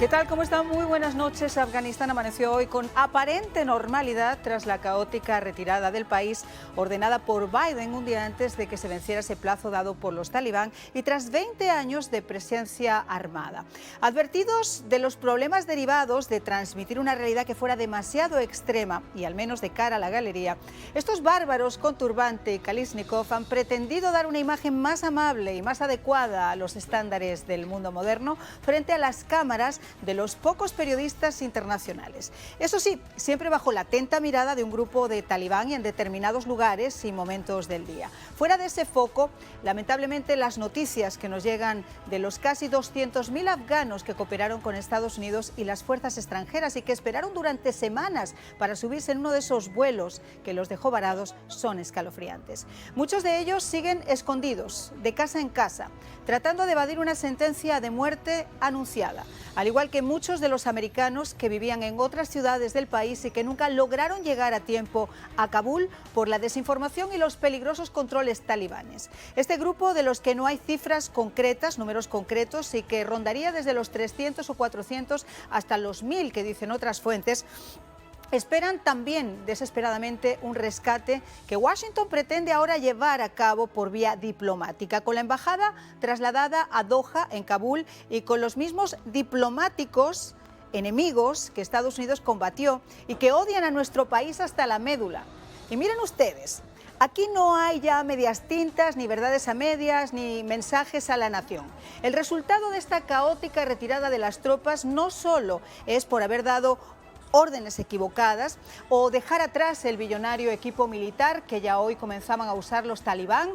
¿Qué tal? ¿Cómo están? Muy buenas noches. Afganistán amaneció hoy con aparente normalidad tras la caótica retirada del país ordenada por Biden un día antes de que se venciera ese plazo dado por los talibán y tras 20 años de presencia armada. Advertidos de los problemas derivados de transmitir una realidad que fuera demasiado extrema y al menos de cara a la galería, estos bárbaros con turbante y Kalashnikov han pretendido dar una imagen más amable y más adecuada a los estándares del mundo moderno frente a las cámaras de los pocos periodistas internacionales. Eso sí, siempre bajo la atenta mirada de un grupo de talibán y en determinados lugares y momentos del día. Fuera de ese foco, lamentablemente las noticias que nos llegan de los casi 200.000 afganos que cooperaron con Estados Unidos y las fuerzas extranjeras y que esperaron durante semanas para subirse en uno de esos vuelos que los dejó varados son escalofriantes. Muchos de ellos siguen escondidos, de casa en casa, tratando de evadir una sentencia de muerte anunciada, al igual que muchos de los americanos que vivían en otras ciudades del país y que nunca lograron llegar a tiempo a Kabul por la desinformación y los peligrosos controles talibanes. Este grupo, de los que no hay cifras concretas, números concretos, y que rondaría desde los 300 o 400 hasta los 1000 que dicen otras fuentes, esperan también desesperadamente un rescate que Washington pretende ahora llevar a cabo por vía diplomática, con la embajada trasladada a Doha, en Kabul, y con los mismos diplomáticos enemigos que Estados Unidos combatió y que odian a nuestro país hasta la médula. Y miren ustedes, aquí no hay ya medias tintas, ni verdades a medias, ni mensajes a la nación. El resultado de esta caótica retirada de las tropas no solo es por haber dado órdenes equivocadas o dejar atrás el billonario equipo militar que ya hoy comenzaban a usar los talibán,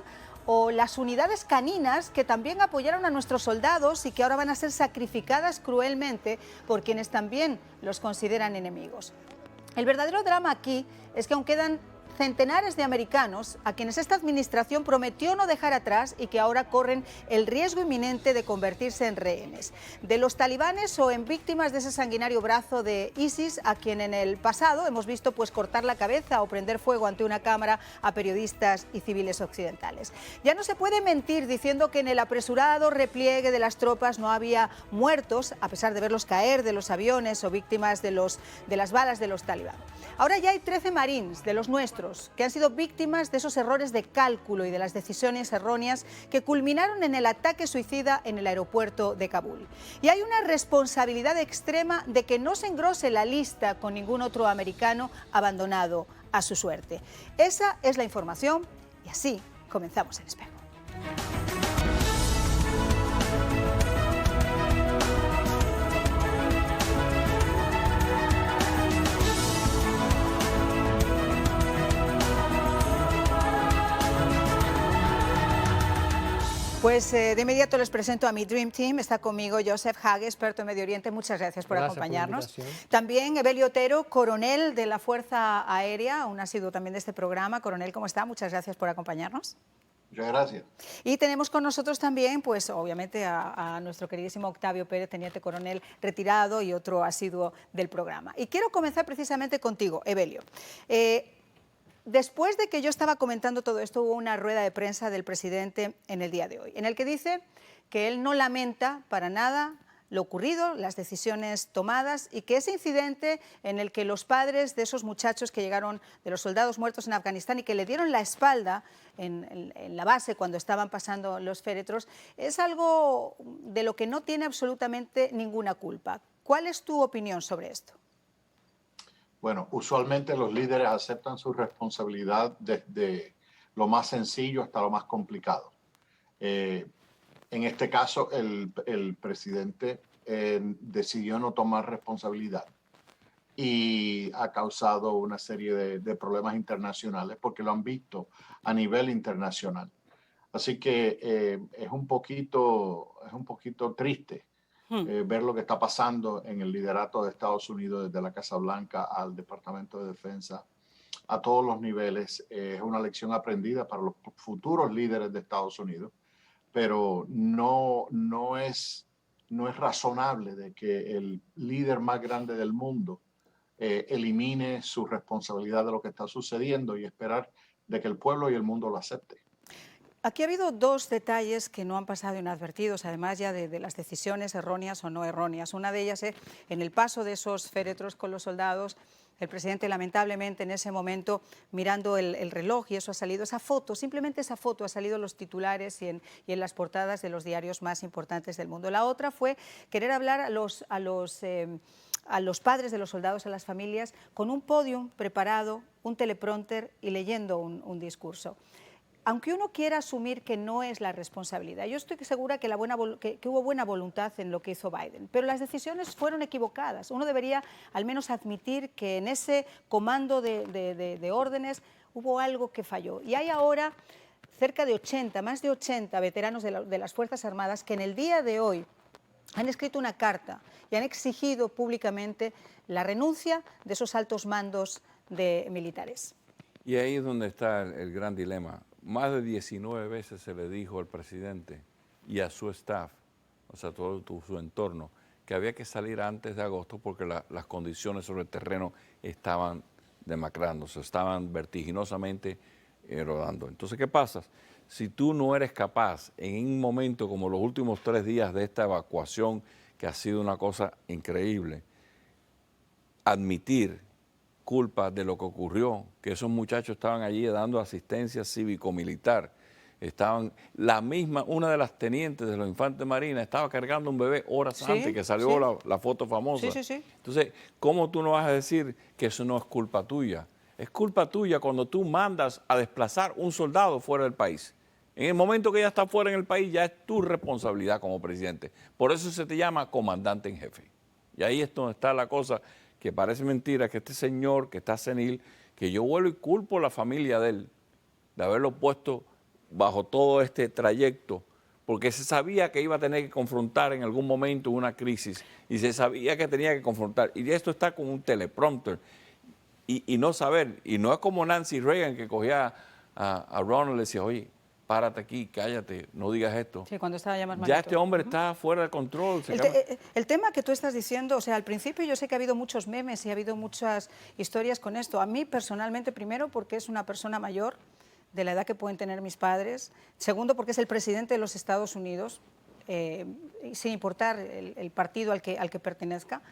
o las unidades caninas que también apoyaron a nuestros soldados y que ahora van a ser sacrificadas cruelmente por quienes también los consideran enemigos. El verdadero drama aquí es que aún quedan centenares de americanos a quienes esta administración prometió no dejar atrás y que ahora corren el riesgo inminente de convertirse en rehenes de los talibanes o en víctimas de ese sanguinario brazo de ISIS, a quien en el pasado hemos visto cortar la cabeza o prender fuego ante una cámara a periodistas y civiles occidentales. Ya no se puede mentir diciendo que en el apresurado repliegue de las tropas no había muertos, a pesar de verlos caer de los aviones o víctimas de las balas de los talibán. Ahora ya hay 13 marines de los nuestros que han sido víctimas de esos errores de cálculo y de las decisiones erróneas que culminaron en el ataque suicida en el aeropuerto de Kabul. Y hay una responsabilidad extrema de que no se engrose la lista con ningún otro americano abandonado a su suerte. Esa es la información y así comenzamos el espejo. Pues de inmediato les presento a mi Dream Team. Está conmigo Joseph Hage, experto en Medio Oriente. Muchas gracias por acompañarnos. También Evelio Otero, coronel de la Fuerza Aérea, aún ha sido también de este programa. Coronel, ¿cómo está? Muchas gracias por acompañarnos. Muchas gracias. Y tenemos con nosotros también, pues obviamente, a nuestro queridísimo Octavio Pérez, teniente coronel retirado y otro asiduo del programa. Y quiero comenzar precisamente contigo, Evelio. Después de que yo estaba comentando todo esto, hubo una rueda de prensa del presidente en el día de hoy, en el que dice que él no lamenta para nada lo ocurrido, las decisiones tomadas, y que ese incidente en el que los padres de esos muchachos que llegaron, de los soldados muertos en Afganistán y que le dieron la espalda en la base cuando estaban pasando los féretros, es algo de lo que no tiene absolutamente ninguna culpa. ¿Cuál es tu opinión sobre esto? Bueno, usualmente los líderes aceptan su responsabilidad desde lo más sencillo hasta lo más complicado. En este caso, el presidente decidió no tomar responsabilidad y ha causado una serie de problemas internacionales porque lo han visto a nivel internacional. Así que es un poquito triste ver lo que está pasando en el liderato de Estados Unidos, desde la Casa Blanca al Departamento de Defensa, a todos los niveles. Es una lección aprendida para los futuros líderes de Estados Unidos, pero no es razonable de que el líder más grande del mundo elimine su responsabilidad de lo que está sucediendo y esperar de que el pueblo y el mundo lo acepte. Aquí ha habido dos detalles que no han pasado inadvertidos, además ya de las decisiones erróneas o no erróneas. Una de ellas es en el paso de esos féretros con los soldados. El presidente, lamentablemente, en ese momento, mirando el reloj, y eso ha salido, esa foto, simplemente esa foto ha salido en los titulares y en las portadas de los diarios más importantes del mundo. La otra fue querer hablar a los padres de los soldados, a las familias, con un podium preparado, un teleprompter y leyendo un discurso. Aunque uno quiera asumir que no es la responsabilidad, yo estoy segura que hubo buena voluntad en lo que hizo Biden, pero las decisiones fueron equivocadas. Uno debería al menos admitir que en ese comando de órdenes hubo algo que falló. Y hay ahora cerca de 80, más de 80 veteranos de las Fuerzas Armadas que en el día de hoy han escrito una carta y han exigido públicamente la renuncia de esos altos mandos militares. Y ahí es donde está el gran dilema. Más de 19 veces se le dijo al presidente y a su staff, o sea, todo su entorno, que había que salir antes de agosto porque las condiciones sobre el terreno estaban demacrándose, estaban vertiginosamente rodando. Entonces, ¿qué pasa? Si tú no eres capaz en un momento como los últimos 3 días de esta evacuación, que ha sido una cosa increíble, admitir culpa de lo que ocurrió, que esos muchachos estaban allí dando asistencia cívico-militar, una de las tenientes de los infantes marinas estaba cargando un bebé horas antes, que salió la foto famosa. Entonces, ¿cómo tú no vas a decir que eso no es culpa tuya? Es culpa tuya cuando tú mandas a desplazar un soldado fuera del país. En el momento que ya está fuera en el país, ya es tu responsabilidad como presidente. Por eso se te llama comandante en jefe. Y ahí es donde está la cosa, que parece mentira, que este señor que está senil, que yo vuelvo y culpo a la familia de él, de haberlo puesto bajo todo este trayecto, porque se sabía que iba a tener que confrontar en algún momento una crisis, y se sabía que tenía que confrontar, y esto está con un teleprompter, y no saber, y no es como Nancy Reagan que cogía a Ronald y le decía, oye, párate aquí, cállate, no digas esto. Sí, cuando estaba ya más malito. Ya este hombre está fuera de control. El tema que tú estás diciendo, o sea, al principio yo sé que ha habido muchos memes y ha habido muchas historias con esto. A mí personalmente, primero, porque es una persona mayor, de la edad que pueden tener mis padres. Segundo, porque es el presidente de los Estados Unidos, sin importar el partido al que pertenezca.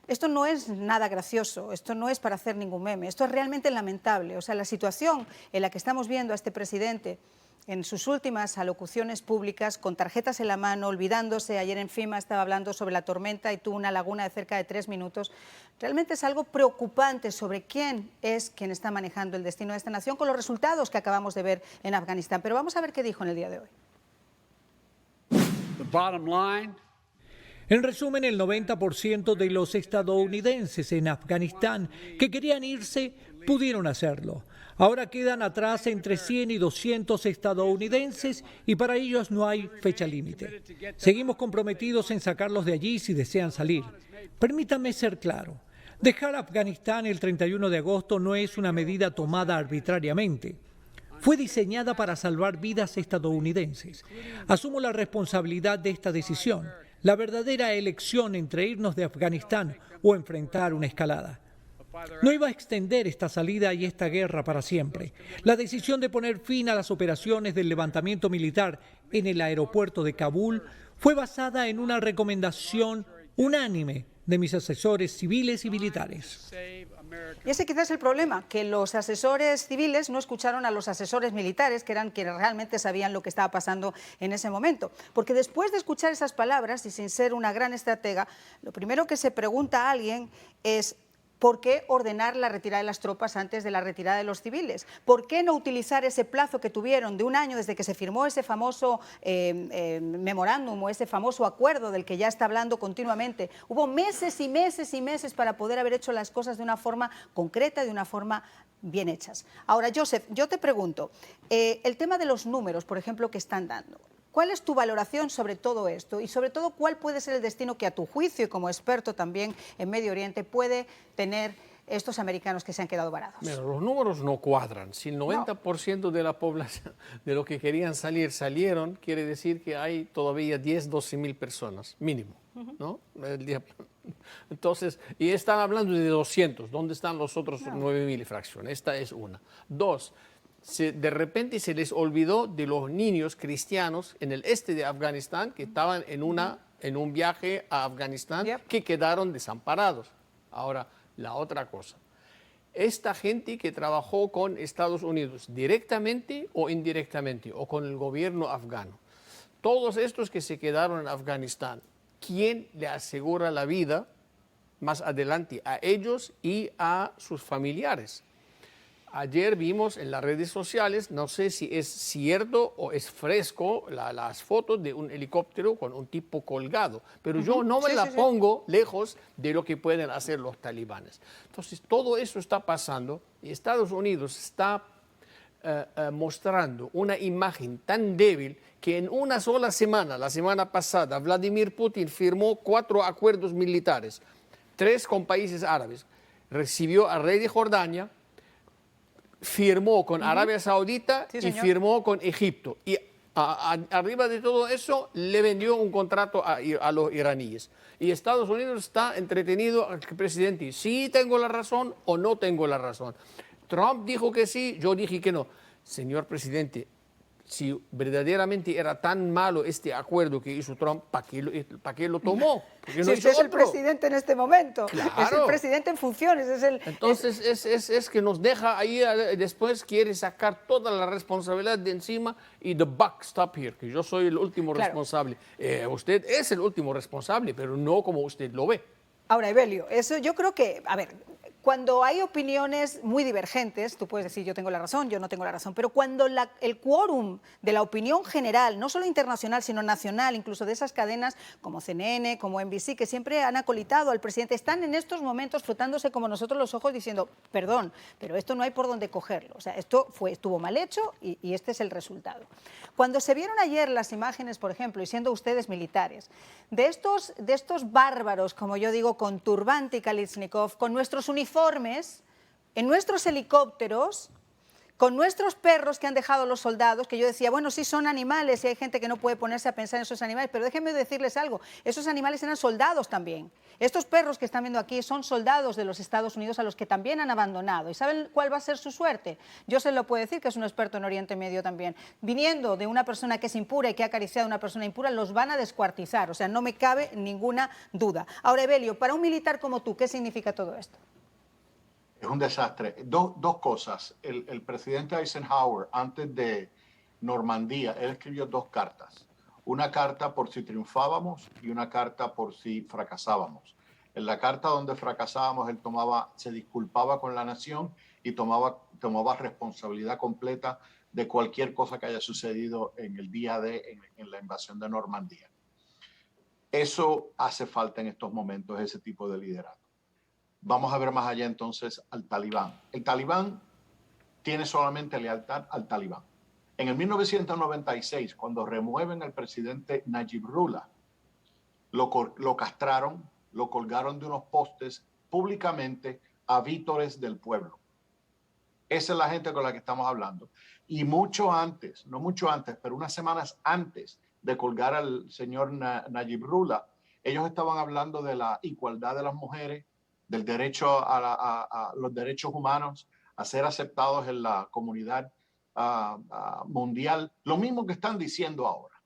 Esto no es nada gracioso, esto no es para hacer ningún meme, esto es realmente lamentable. O sea, la situación en la que estamos viendo a este presidente en sus últimas alocuciones públicas, con tarjetas en la mano, olvidándose, ayer en FEMA estaba hablando sobre la tormenta y tuvo una laguna de cerca de 3 minutos, realmente es algo preocupante sobre quién es quien está manejando el destino de esta nación con los resultados que acabamos de ver en Afganistán. Pero vamos a ver qué dijo en el día de hoy. En resumen, el 90% de los estadounidenses en Afganistán que querían irse pudieron hacerlo. Ahora quedan atrás entre 100 y 200 estadounidenses y para ellos no hay fecha límite. Seguimos comprometidos en sacarlos de allí si desean salir. Permítame ser claro. Dejar Afganistán el 31 de agosto no es una medida tomada arbitrariamente. Fue diseñada para salvar vidas estadounidenses. Asumo la responsabilidad de esta decisión, la verdadera elección entre irnos de Afganistán o enfrentar una escalada. No iba a extender esta salida y esta guerra para siempre. La decisión de poner fin a las operaciones del levantamiento militar en el aeropuerto de Kabul fue basada en una recomendación unánime de mis asesores civiles y militares. Y ese quizás es el problema, que los asesores civiles no escucharon a los asesores militares, que eran quienes realmente sabían lo que estaba pasando en ese momento. Porque después de escuchar esas palabras, y sin ser una gran estratega, lo primero que se pregunta a alguien es: ¿por qué ordenar la retirada de las tropas antes de la retirada de los civiles? ¿Por qué no utilizar ese plazo que tuvieron de 1 año desde que se firmó ese famoso memorándum o ese famoso acuerdo del que ya está hablando continuamente? Hubo meses y meses y meses para poder haber hecho las cosas de una forma concreta, de una forma bien hechas. Ahora, Joseph, yo te pregunto, el tema de los números, por ejemplo, que están dando. ¿Cuál es tu valoración sobre todo esto? Y sobre todo, ¿cuál puede ser el destino que a tu juicio y como experto también en Medio Oriente puede tener estos americanos que se han quedado varados? Mira, los números no cuadran. Si el 90% de la población de los que querían salir salieron, quiere decir que hay todavía 10, 12 mil personas, mínimo, ¿no? Entonces, y están hablando de 200. ¿Dónde están los otros 9 mil y fracción? Esta es una. Dos, de repente se les olvidó de los niños cristianos en el este de Afganistán que estaban en un viaje a Afganistán, que quedaron desamparados. Ahora, la otra cosa. Esta gente que trabajó con Estados Unidos directamente o indirectamente, o con el gobierno afgano, todos estos que se quedaron en Afganistán, ¿quién le asegura la vida más adelante a ellos y a sus familiares? Ayer vimos en las redes sociales, no sé si es cierto o es fresco, las fotos de un helicóptero con un tipo colgado, pero yo no me la pongo lejos de lo que pueden hacer los talibanes. Entonces, todo eso está pasando y Estados Unidos está mostrando una imagen tan débil que en una sola semana, la semana pasada, Vladimir Putin firmó 4 acuerdos militares, 3 con países árabes, recibió al rey de Jordania, firmó con Arabia Saudita y firmó con Egipto. Y arriba de todo eso le vendió un contrato a los iraníes. Y Estados Unidos está entretenido al presidente. Sí tengo la razón o no tengo la razón. Trump dijo que sí, yo dije que no. Señor presidente, si verdaderamente era tan malo este acuerdo que hizo Trump, ¿para qué lo tomó? Si usted es el presidente en este momento, claro. Es el presidente en funciones. Entonces es que nos deja ahí, después quiere sacar toda la responsabilidad de encima y the buck stop here, que yo soy el último responsable. Usted es el último responsable, pero no como usted lo ve. Ahora, Evelio, eso yo creo que, a ver, cuando hay opiniones muy divergentes, tú puedes decir yo tengo la razón, yo no tengo la razón, pero cuando el quórum de la opinión general, no solo internacional, sino nacional, incluso de esas cadenas como CNN, como NBC, que siempre han acolitado al presidente, están en estos momentos frotándose como nosotros los ojos diciendo, perdón, pero esto no hay por dónde cogerlo. O sea, esto estuvo mal hecho y este es el resultado. Cuando se vieron ayer las imágenes, por ejemplo, y siendo ustedes militares, de estos bárbaros, como yo digo, con turbante y Kalashnikov, con nuestros uniformes, en nuestros helicópteros, con nuestros perros que han dejado los soldados, que yo decía, bueno, sí son animales y hay gente que no puede ponerse a pensar en esos animales, pero déjenme decirles algo, esos animales eran soldados también. Estos perros que están viendo aquí son soldados de los Estados Unidos a los que también han abandonado. ¿Y saben cuál va a ser su suerte? Yo se lo puedo decir, que es un experto en Oriente Medio también. Viniendo de una persona que es impura y que ha acariciado a una persona impura, los van a descuartizar, o sea, no me cabe ninguna duda. Ahora, Evelio, para un militar como tú, ¿qué significa todo esto? Es un desastre. Dos cosas. El presidente Eisenhower, antes de Normandía, él escribió 2 cartas. Una carta por si triunfábamos y una carta por si fracasábamos. En la carta donde fracasábamos, él se disculpaba con la nación y tomaba responsabilidad completa de cualquier cosa que haya sucedido en el día en la invasión de Normandía. Eso hace falta en estos momentos, ese tipo de liderazgo. Vamos a ver más allá entonces al Talibán. El Talibán tiene solamente lealtad al Talibán. En el 1996, cuando remueven al presidente Najibullah, lo castraron, lo colgaron de unos postes públicamente a vítores del pueblo. Esa es la gente con la que estamos hablando. Y mucho antes, no mucho antes, pero unas semanas antes de colgar al señor Najibullah, ellos estaban hablando de la igualdad de las mujeres, del derecho a los derechos humanos, a ser aceptados en la comunidad mundial, lo mismo que están diciendo ahora.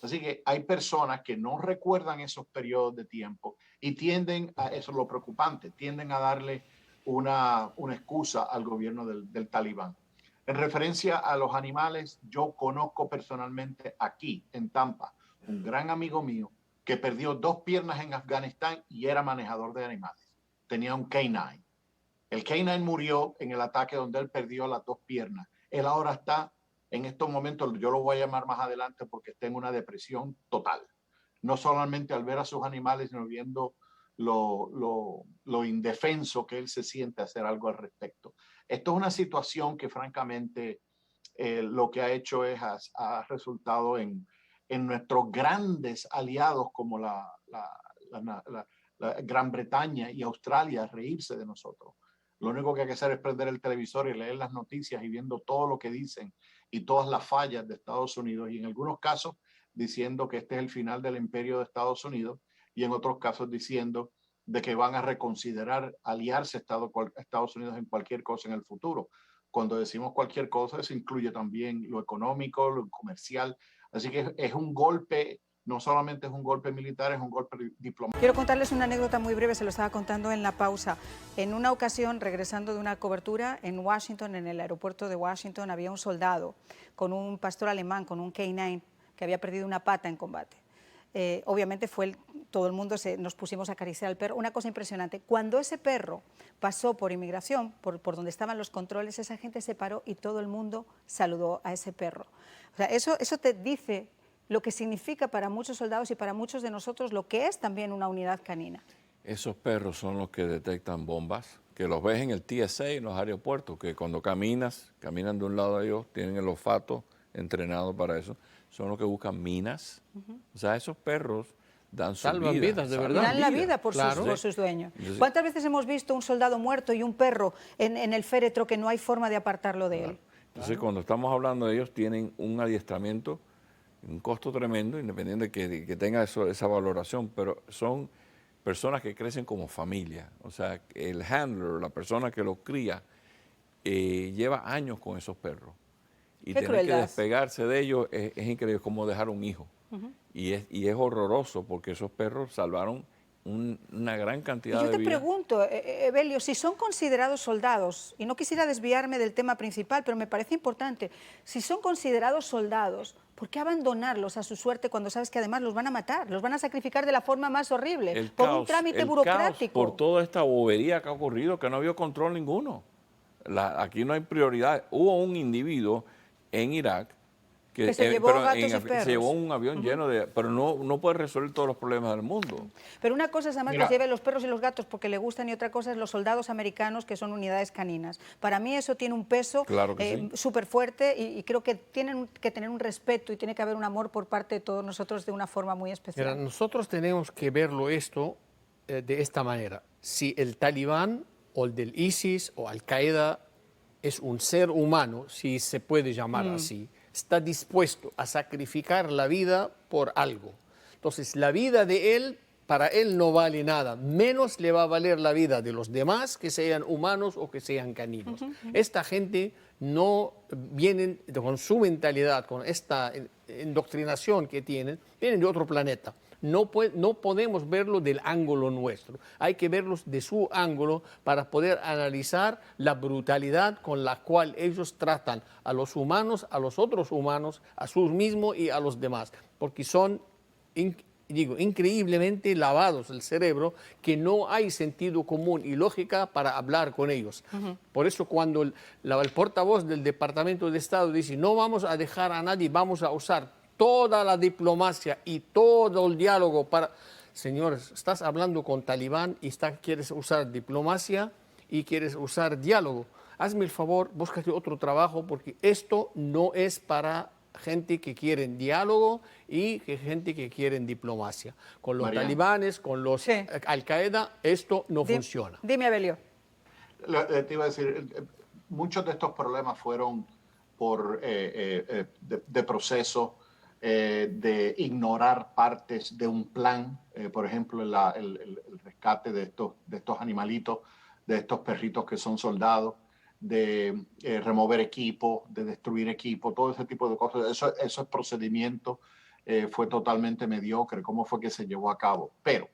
Así que hay personas que no recuerdan esos periodos de tiempo y tienden a, eso es lo preocupante, tienden a darle una excusa al gobierno del Talibán. En referencia a los animales, yo conozco personalmente aquí en Tampa un gran amigo mío que perdió 2 piernas en Afganistán y era manejador de animales. Tenía un K9. El K9 murió en el ataque donde él perdió las 2 piernas. Él ahora está, en estos momentos, yo lo voy a llamar más adelante porque está en una depresión total. No solamente al ver a sus animales, sino viendo lo indefenso que él se siente hacer algo al respecto. Esto es una situación que francamente lo que ha hecho ha resultado en nuestros grandes aliados como la Gran Bretaña y Australia reírse de nosotros. Lo único que hay que hacer es prender el televisor y leer las noticias y viendo todo lo que dicen y todas las fallas de Estados Unidos y en algunos casos diciendo que este es el final del imperio de Estados Unidos y en otros casos diciendo de que van a reconsiderar aliarse Estados Unidos en cualquier cosa en el futuro. cuando decimos cualquier cosa, eso incluye también lo económico, lo comercial. Así que es un golpe, no solamente es un golpe militar, es un golpe diplomático. Quiero contarles una anécdota muy breve, se lo estaba contando en la pausa. En una ocasión, regresando de una cobertura en Washington, en el aeropuerto de Washington, había un soldado con un pastor alemán, con un K9, que había perdido una pata en combate. Obviamente todo el mundo nos pusimos a acariciar al perro. Una cosa impresionante, cuando ese perro pasó por inmigración, por donde estaban los controles, esa gente se paró y todo el mundo saludó a ese perro. O sea, eso te dice lo que significa para muchos soldados y para muchos de nosotros lo que es también una unidad canina. Esos perros son los que detectan bombas, que los ves en el TSA, en los aeropuertos, que cuando caminan de un lado a ellos, tienen el olfato entrenado para eso. Son los que buscan minas. O sea, esos perros dan su salvan vidas, de verdad. Dan la vida por sus dueños. ¿Cuántas veces hemos visto un soldado muerto y un perro en el féretro que no hay forma de apartarlo de él? Entonces, cuando estamos hablando de ellos, tienen un adiestramiento, un costo tremendo, independiente de que tenga esa valoración, pero son personas que crecen como familia. O sea, el handler, la persona que los cría, lleva años con esos perros. Y tener que despegarse de ellos es increíble, como dejar un hijo. Y es horroroso porque esos perros salvaron una gran cantidad de vidas. Yo te pregunto, Evelio, si son considerados soldados, y no quisiera desviarme del tema principal, pero me parece importante, si son considerados soldados, ¿por qué abandonarlos a su suerte cuando sabes que además los van a matar, los van a sacrificar de la forma más horrible, por un trámite burocrático? Por toda esta bobería que ha ocurrido, que no había control ninguno. Aquí no hay prioridad. Hubo un individuo en Irak que se llevó gatos y perros. Se llevó un avión lleno de... Pero no puede resolver todos los problemas del mundo. Pero una cosa es además que se lleve los perros y los gatos porque le gustan, y otra cosa es los soldados americanos, que son unidades caninas. Para mí eso tiene un peso súper fuerte y creo que tienen que tener un respeto y tiene que haber un amor por parte de todos nosotros de una forma muy especial. Mira, nosotros tenemos que verlo esto de esta manera. Si el talibán o el del ISIS o Al-Qaeda es un ser humano, si se puede llamar así, está dispuesto a sacrificar la vida por algo. Entonces, la vida de él, para él no vale nada, menos le va a valer la vida de los demás, que sean humanos o que sean caninos. Esta gente no vienen con su mentalidad, con esta indoctrinación que tienen, vienen de otro planeta. No podemos verlo del ángulo nuestro, hay que verlos de su ángulo para poder analizar la brutalidad con la cual ellos tratan a los humanos, a los otros humanos, a sus mismos y a los demás, porque son, increíblemente lavados el cerebro, que no hay sentido común y lógica para hablar con ellos. Por eso cuando el portavoz del Departamento de Estado dice no vamos a dejar a nadie, vamos a usar toda la diplomacia y todo el diálogo para... Señores, estás hablando con talibán y quieres usar diplomacia y quieres usar diálogo. Hazme el favor, búscate otro trabajo porque esto no es para gente que quiere diálogo y gente que quiere diplomacia. Con los talibanes, con los Al-Qaeda, esto no funciona. Dime, Abelio. Te iba a decir, muchos de estos problemas fueron por de proceso, de ignorar partes de un plan, por ejemplo, el rescate de estos animalitos, de estos perritos que son soldados, de remover equipo, de destruir equipo, todo ese tipo de cosas. Esos procedimientos fue totalmente mediocre, cómo fue que se llevó a cabo. Pero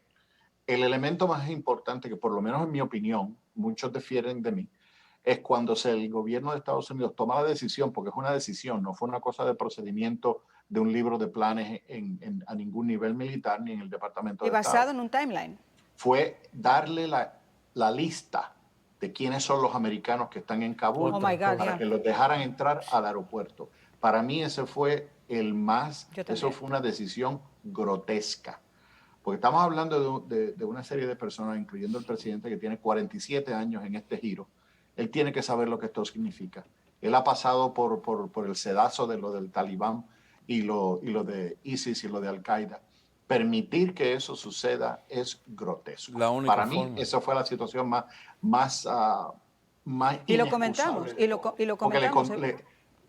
el elemento más importante, que por lo menos en mi opinión, muchos difieren de mí, es cuando el gobierno de Estados Unidos toma la decisión, porque es una decisión, no fue una cosa de procedimiento de un libro de planes a ningún nivel militar ni en el Departamento de Estado. Y basado en un timeline. Fue darle la lista de quiénes son los americanos que están en Kabul para que los dejaran entrar al aeropuerto. Para mí ese fue eso fue una decisión grotesca. Porque estamos hablando de una serie de personas, incluyendo el presidente que tiene 47 años en este giro. Él tiene que saber lo que esto significa. Él ha pasado por el sedazo de lo del Talibán y lo de ISIS y lo de Al-Qaeda. Permitir que eso suceda es grotesco. Para mí, esa fue la situación más y lo comentamos, y lo comentamos.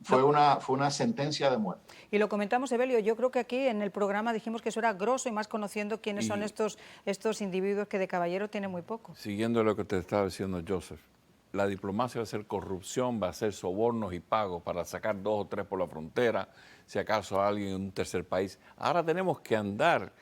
Fue una sentencia de muerte. Y lo comentamos, Evelio. Yo creo que aquí en el programa dijimos que eso era grosso, y más conociendo quiénes son estos individuos que de caballero tienen muy poco. Siguiendo lo que te estaba diciendo Joseph, la diplomacia va a ser corrupción, va a ser sobornos y pagos para sacar 2 o 3 por la frontera, si acaso a alguien en un tercer país. Ahora tenemos que andar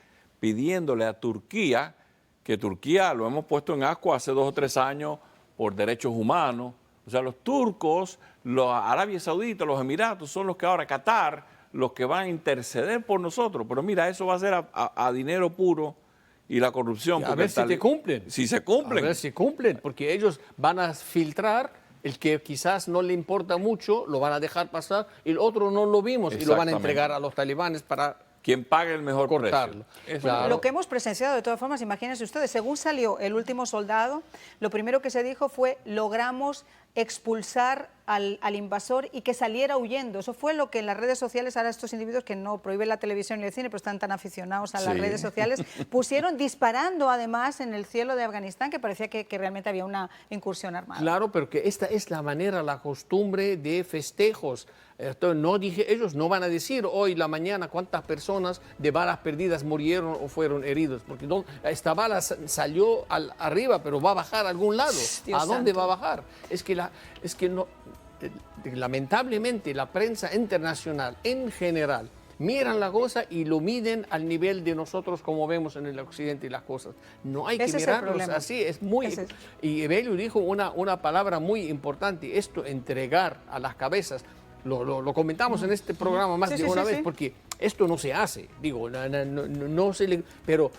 pidiéndole a Turquía, que Turquía lo hemos puesto en ascuas hace 2 o 3 años por derechos humanos. O sea, los turcos, Arabia Saudita, los Emiratos son los que ahora, Qatar, los que van a interceder por nosotros. Pero mira, eso va a ser a dinero puro y la corrupción. A ver si te cumplen. Si se cumplen. A ver si cumplen, porque ellos van a filtrar el que quizás no le importa mucho, lo van a dejar pasar, y el otro no lo vimos y lo van a entregar a los talibanes para quien pague el mejor cortarlo. Claro. Lo que hemos presenciado, de todas formas, imagínense ustedes, según salió El último soldado, lo primero que se dijo fue: logramos expulsar al invasor y que saliera huyendo. Eso fue lo que en las redes sociales, ahora estos individuos que no prohíben la televisión y el cine, pero están tan aficionados a las redes sociales, pusieron disparando además en el cielo de Afganistán, que parecía que realmente había una incursión armada. Claro, pero que esta es la manera, la costumbre de festejos. Entonces, ellos no van a decir hoy, la mañana, cuántas personas de balas perdidas murieron o fueron heridos, porque esta bala salió arriba, pero va a bajar a algún lado. Dios ¿A dónde santo. va a bajar? Es que no, lamentablemente la prensa internacional en general miran la cosa y lo miden al nivel de nosotros como vemos en el occidente y las cosas. No hay que mirarlos así, es muy... Y Evelio dijo una palabra muy importante, esto, entregar a las cabezas. Lo comentamos en este programa más de una vez, porque esto no se hace, digo, no se le... Pero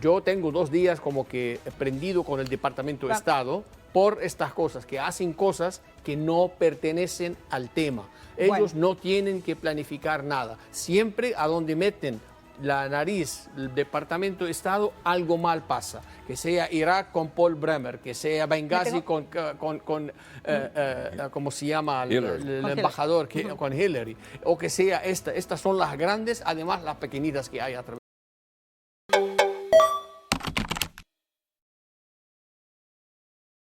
yo tengo 2 días como que prendido con el Departamento de Estado por estas cosas, que hacen cosas que no pertenecen al tema. Ellos no tienen que planificar nada. Siempre a donde meten la nariz el Departamento de Estado, algo mal pasa. Que sea Irak con Paul Bremer, que sea Benghazi con ¿cómo se llama? El embajador, con Hillary. O que sea estas son las grandes, además las pequeñitas que hay a través.